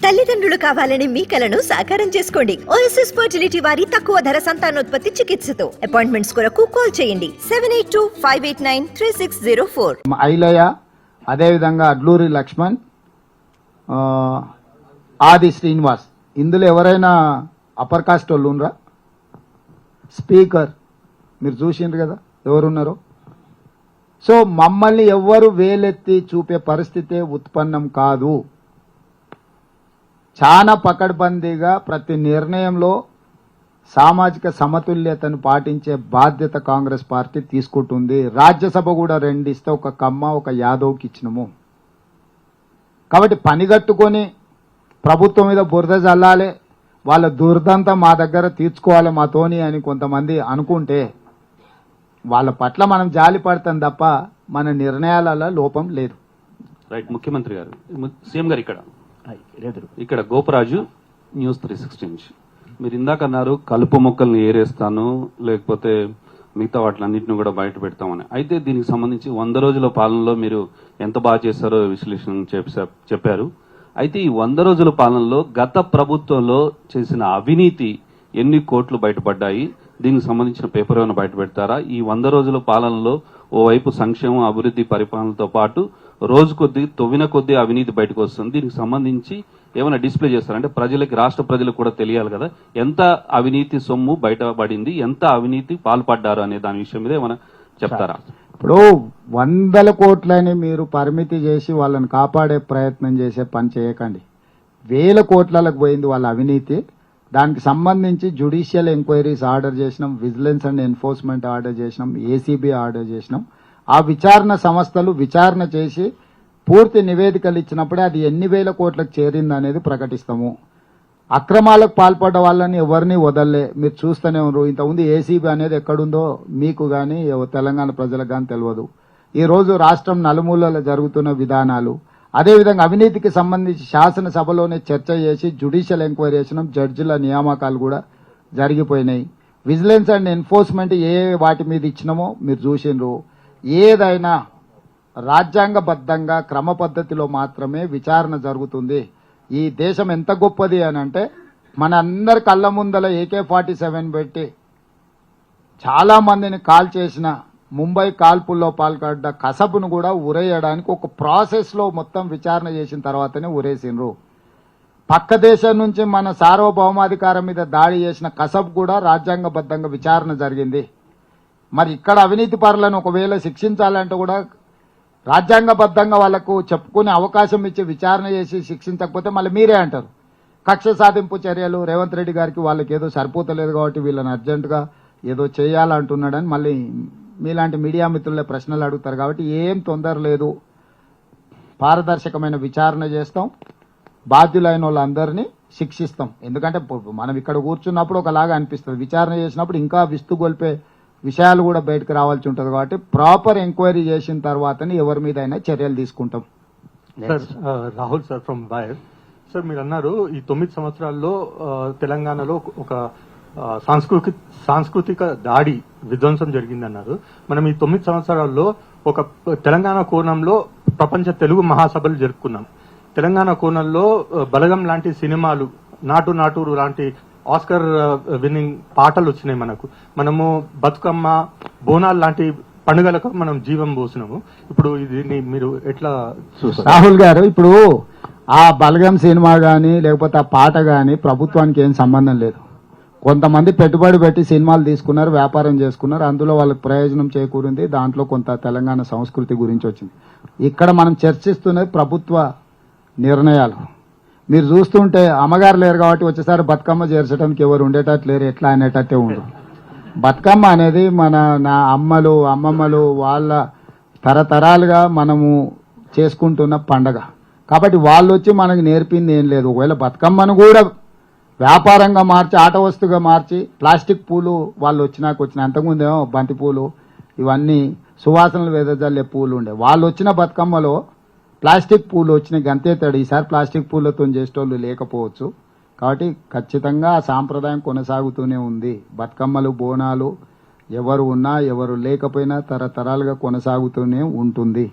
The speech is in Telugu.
తల్లిదండ్రులు కావాలని మీ కలను సాకారం చేసుకోండి. ఓఎస్ఎస్ ఫర్టిలిటీ వారి తక్కువ ధర సంతానోత్పత్తి చికిత్సతో అపాయింట్మెంట్స్ కొరకు కాల్ చేయండి 7825893604. ఐలయ్య, అదేవిధంగా అడ్లూరి లక్ష్మణ్, ఆది శ్రీనివాస్. ఇందులో ఎవరైనా అప్పర్ కాస్ట్ వాళ్ళు ఉన్నరా? స్పీకర్ మీరు చూసిండ్రు కదా ఎవరున్నారో. సో మమ్మల్ని ఎవ్వరు వేలెత్తి చూపే పరిస్థితే ఉత్పన్నం కాదు. చాలా పకడ్బందీగా ప్రతి నిర్ణయంలో సామాజిక సమతుల్యతను పాటించే బాధ్యత కాంగ్రెస్ పార్టీ తీసుకుంటుంది. రాజ్యసభ కూడా 2 ఇస్తే ఒక కమ్మ ఒక యాదవ్కి ఇచ్చినము. కాబట్టి పనిగట్టుకొని ప్రభుత్వం మీద బురద జల్లాలి, వాళ్ళ దుర్దంతా మా దగ్గర తీర్చుకోవాలి మాతోని అని కొంతమంది అనుకుంటే వాళ్ళ పట్ల మనం జాలి పడతాం తప్ప మన నిర్ణయాలలో లోపం లేదు. రైట్. ముఖ్యమంత్రి గారు, సీఎం గారు ఇక్కడ గోపరాజు, న్యూస్ 360 నుంచి మీరు ఇందాక అన్నారు కలుపు మొక్కల్ని ఏరేస్తాను లేకపోతే మిగతా వాటిలన్నింటినీ కూడా బయట పెడతామని. అయితే దీనికి సంబంధించి 100 రోజుల పాలనలో మీరు ఎంత బాగా చేశారో విశ్లేషణ చెప్పారు. అయితే ఈ 100 రోజుల పాలనలో గత ప్రభుత్వంలో చేసిన అవినీతి ఎన్ని కోట్లు బయటపడ్డాయి? దీనికి సంబంధించిన పేపర్ ఏమైనా బయట పెడతారా? ఈ 100 రోజుల పాలనలో ఓవైపు సంక్షేమం, అభివృద్ధి, పరిపాలనతో పాటు రోజు కొద్ది తొవ్విన కొద్ది అవినీతి బయటకు వస్తుంది. దీనికి సంబంధించి ఏమైనా డిస్ప్లే చేస్తారంటే ప్రజలకి, రాష్ట్ర ప్రజలకు కూడా తెలియాలి కదా ఎంత అవినీతి సొమ్ము బయటపడింది, ఎంత అవినీతి పాల్పడ్డారు అనే దాని విషయం మీద ఏమైనా చెప్తారా? ఇప్పుడు 100 కోట్లని మీరు పరిమితి చేసి వాళ్ళని కాపాడే ప్రయత్నం చేసే పని చేయకండి. 1000 కోట్లకు పోయింది వాళ్ళ అవినీతి. దానికి సంబంధించి జ్యుడిషియల్ ఎంక్వైరీస్ ఆర్డర్ చేసినాం, విజిలెన్స్ అండ్ ఎన్ఫోర్స్మెంట్ ఆర్డర్ చేసినాం, ఏసీబీ ఆర్డర్ చేసినాం. ఆ విచారణ సంస్థలు విచారణ చేసి పూర్తి నివేదికలు ఇచ్చినప్పుడే అది ఎన్ని 1000 కోట్లకు చేరింది అనేది ప్రకటిస్తాము. అక్రమాలకు పాల్పడ్డ వాళ్ళని ఎవరిని వదల్లే. మీరు చూస్తూనే ఉన్నారు. ఇంతకుముందు ఏసీబీ అనేది ఎక్కడుందో మీకు కానీ తెలంగాణ ప్రజలకు కానీ తెలియదు. ఈరోజు రాష్ట్రం నలుమూలల జరుగుతున్న విధానాలు, అదేవిధంగా అవినీతికి సంబంధించి శాసనసభలోనే చర్చ చేసి జ్యుడిషియల్ ఎంక్వైరీ చేసినాం. జడ్జిల నియామకాలు కూడా జరిగిపోయినాయి. విజిలెన్స్ అండ్ ఎన్ఫోర్స్మెంట్ ఏ వాటి మీద ఇచ్చినామో మీరు చూసిండ్రు. ఏదైనా రాజ్యాంగబద్ధంగా క్రమ పద్ధతిలో మాత్రమే విచారణ జరుగుతుంది. ఈ దేశం ఎంత గొప్పది అని అంటే మన అందరి కళ్ళ ముందల AK-47 పెట్టి చాలా మందిని కాల్ చేసిన ముంబై కాల్పుల్లో పాల్పడ్డ కసబ్ను కూడా ఉరేయడానికి ఒక ప్రాసెస్లో మొత్తం విచారణ చేసిన తర్వాతనే ఉరేసిండ్రు. పక్క దేశం నుంచి మన సార్వభౌమాధికారం మీద దాడి చేసిన కసబ్ కూడా రాజ్యాంగబద్ధంగా విచారణ జరిగింది. మరి ఇక్కడ అవినీతి పరులను ఒకవేళ శిక్షించాలంటే కూడా రాజ్యాంగబద్ధంగా వాళ్లకు చెప్పుకునే అవకాశం ఇచ్చి విచారణ చేసి శిక్షించకపోతే మళ్ళీ మీరే అంటారు కక్ష సాధింపు చర్యలు. రేవంత్ రెడ్డి గారికి వాళ్ళకి ఏదో సరిపోతలేదు కాబట్టి వీళ్ళని అర్జెంటుగా ఏదో చేయాలంటున్నాడని మళ్ళీ మీలాంటి మీడియా మిత్రులే ప్రశ్నలు అడుగుతారు. కాబట్టి ఏం తొందర లేదు, పారదర్శకమైన విచారణ చేస్తాం, బాధ్యులైన వాళ్ళందరినీ శిక్షిస్తాం. ఎందుకంటే మనం ఇక్కడ కూర్చున్నప్పుడు ఒకలాగా అనిపిస్తుంది, విచారణ చేసినప్పుడు ఇంకా విస్తుగొల్పే విషయాలు కూడా బయటకు రావాల్సి ఉంటుంది. కాబట్టి ప్రాపర్ ఎంక్వైరీ చేసిన తర్వాతనే ఎవరి మీద అయినా చర్యలు తీసుకుంటాం. Sir, Rahul sir from Bayer. Sir, మీరు అన్నారు ఈ 9 సంవత్సరాల్లో తెలంగాణలో ఒక సాంస్కృతిక దాడి, విధ్వంసం జరిగిందన్నారు. మనం ఈ 9 సంవత్సరాల్లో ఒక తెలంగాణ కోణంలో ప్రపంచ తెలుగు మహాసభలు జరుపుకున్నాం. తెలంగాణ కోణంలో బలగం లాంటి సినిమాలు, నాటు నాటూరు లాంటి ఆస్కర్ విన్నింగ్ పాటలు వచ్చినాయి. మనము బతుకమ్మ, బోనాలు లాంటి పండుగలకు మనం జీవం పోసినాము. ఇప్పుడు దీన్ని మీరు ఎట్లా చూస్తారు? రాహుల్ గారు, ఇప్పుడు ఆ బలగం సినిమా కానీ లేకపోతే ఆ పాట కానీ ప్రభుత్వానికి ఏం సంబంధం లేదు. కొంతమంది పెట్టుబడి పెట్టి సినిమాలు తీసుకున్నారు, వ్యాపారం చేసుకున్నారు, అందులో వాళ్ళకి ప్రయోజనం చేకూరింది. దాంట్లో కొంత తెలంగాణ సంస్కృతి గురించి వచ్చింది. ఇక్కడ మనం చర్చిస్తున్నది ప్రభుత్వ నిర్ణయాలు. మీరు చూస్తుంటే అమ్మగారు లేరు కాబట్టి వచ్చేసారి బతుకమ్మ చేర్చడానికి ఎవరు ఉండేటట్టు లేరు, ఎట్లా అనేటట్టే ఉండదు. బతుకమ్మ అనేది నా అమ్మలు, అమ్మమ్మలు వాళ్ళ తరతరాలుగా మనము చేసుకుంటున్న పండగ. కాబట్టి వాళ్ళు వచ్చి మనకు నేర్పింది ఏం లేదు. ఒకవేళ బతుకమ్మను కూడా వ్యాపారంగా మార్చి, ఆట వస్తువుగా మార్చి, ప్లాస్టిక్ పూలు వాళ్ళు వచ్చిన అంతకుముందేమో బంతి పూలు, ఇవన్నీ సువాసనలు వెదజల్లే పూలు ఉండే. వాళ్ళు వచ్చిన బతుకమ్మలో ప్లాస్టిక్ పూలు వచ్చినాయి, గంతేతాడు. ఈసారి ప్లాస్టిక్ పూలతో చేసేటోళ్ళు లేకపోవచ్చు. కాబట్టి ఖచ్చితంగా ఆ సాంప్రదాయం కొనసాగుతూనే ఉంది. బతుకమ్మలు, బోనాలు ఎవరు ఉన్నా ఎవరు లేకపోయినా తరతరాలుగా కొనసాగుతూనే ఉంటుంది.